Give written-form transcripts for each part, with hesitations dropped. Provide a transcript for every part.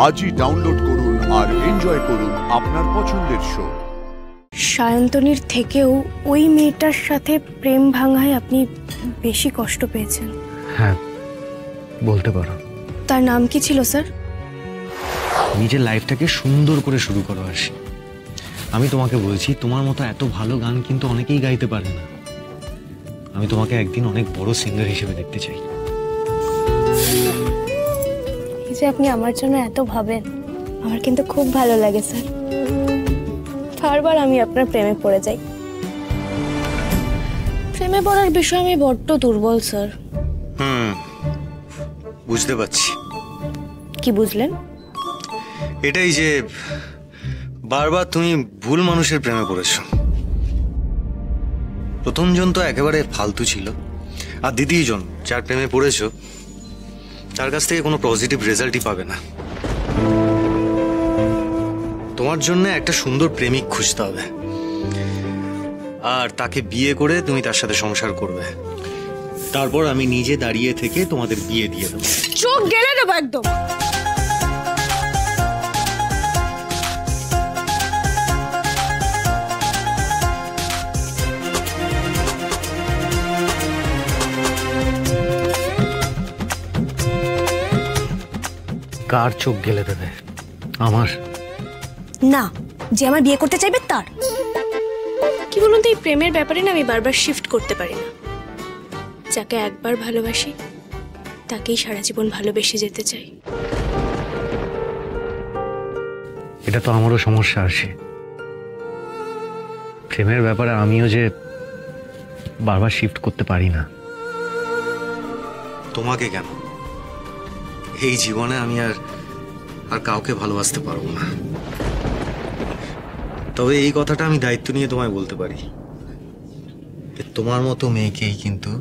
আজই ডাউনলোড করুন আর এনজয় করুন আপনার পছন্দের শো। সায়ন্তনীর থেকেও ওই মেয়েটার সাথে প্রেম ভাঙায় আপনি বেশি কষ্ট পেয়েছেন। হ্যাঁ, বলতে পারো। তার নাম কি ছিল স্যার? নিজের লাইফটাকে সুন্দর করে শুরু করো আরশি। আমি তোমাকে বলছি, তোমার মতো এত ভালো গান কিন্তু অনেকেই গাইতে পারে না। আমি তোমাকে একদিন অনেক বড় সিঙ্গার হিসেবে দেখতে চাই। এই যে আপনি আমার জন্য এত ভাবেন, আমার কিন্তু খুব ভালো লাগে স্যার। বারবার আমি আপনার প্রেমে পড়ে যাই। প্রেমে পড়ার বিষয়ে আমি বড্ড দুর্বল স্যার। বুঝতে পারছি। কি বুঝলেন? এটাই যে বারবার তুমি ভুল মানুষের প্রেমে পড়েছো। প্রথমজন তো একেবারে ফালতু ছিল, আর দ্বিতীয়জন যার প্রেমে পড়েছো তার কাছ থেকে কোনো পজিটিভ রেজাল্টই পাবে না। তোমার জন্য একটা সুন্দর প্রেমিক খুঁজতে হবে, আর তাকে বিয়ে করে তুমি তার সাথে সংসার করবে। তারপর আমি নিজে দাঁড়িয়ে থেকে তোমাদের বিয়ে দিয়ে দেবো। চোখ গেলে দেবো একদম। কার চোখ গেলে দেবে? আমার না, যে আমার বিয়ে করতে চাইবে তার। কি বলুন তো, এই প্রেমের ব্যাপারে না আমি বারবার শিফট করতে পারি না। যাকে একবার ভালোবাসি তাকেই সারা জীবন ভালোবেসে যেতে চাই। এটা তো আমারও সমস্যা আসে। প্রেমের ব্যাপারে আমিও যে বারবার শিফট করতে পারি না। তোমাকে কেন, এই জীবনে আমি আর কাউকে ভালোবাসতে পারবো না। তবে এই কথাটা আমি দায়িত্ব নিয়ে তোমায় বলতে পারি, তোমার মতো মেয়েকেই কিন্তু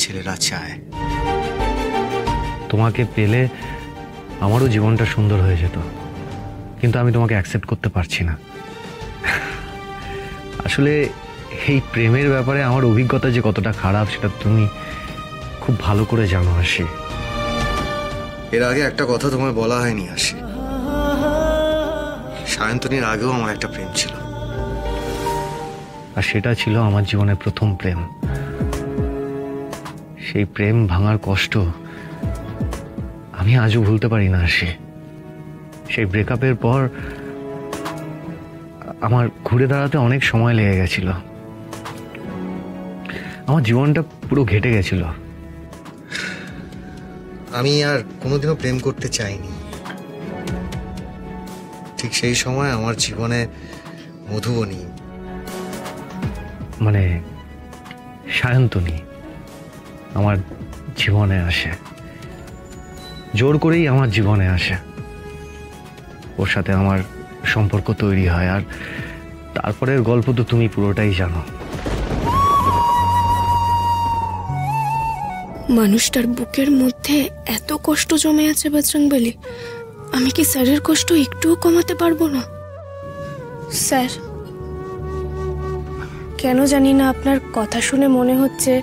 ছেলেরা চায়। তোমাকে পেলে আমারও জীবনটা সুন্দর হয়ে যেত, কিন্তু আমি তোমাকে অ্যাকসেপ্ট করতে পারছি না। আসলে এই প্রেমের ব্যাপারে আমার অভিজ্ঞতা যে কতটা খারাপ সেটা তুমি খুব ভালো করে জানো আশি। এর আগে একটা কথা তোমায় বলা হয়নি আশি, সায়ন্তনীর আগেও আমার একটা প্রেম ছিল, আর সেটা ছিল আমার জীবনের প্রথম প্রেম। সেই প্রেম ভাঙার কষ্ট আমি আজও ভুলতে পারি না আশি। সেই ব্রেকআপের পর আমার ঘুরে দাঁড়াতে অনেক সময় লেগে গেছিল। আমার জীবনটা পুরো ঘেটে গেছিল। আমি আর কোনোদিনও প্রেম করতে চাইনি। ঠিক সেই সময় আমার জীবনে মধুবনী, মানে সায়ন্তনী, আমার জীবনে আসে। জোর করেই আমার জীবনে আসে। ওর সাথে আমার সম্পর্ক তৈরি হয়, আর তারপরের গল্প তো তুমি পুরোটাই জানো। মানুষটার বুকের মধ্যে এত কষ্ট জমে আছে বজরংবলী, আমি কি স্যারের কষ্ট একটুও কমাতে পারবো না? স্যার, কেন জানি না আপনার কথা শুনে মনে হচ্ছে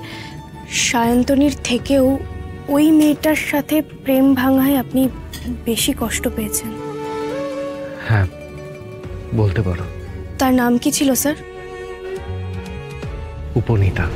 সায়ন্তনীর থেকেও ওই মেয়েটার সাথে প্রেম ভাঙায় আপনি বেশি কষ্ট পেয়েছেন। হ্যাঁ, বলতে পারো। তার নাম কি ছিল স্যার? উপনীতা।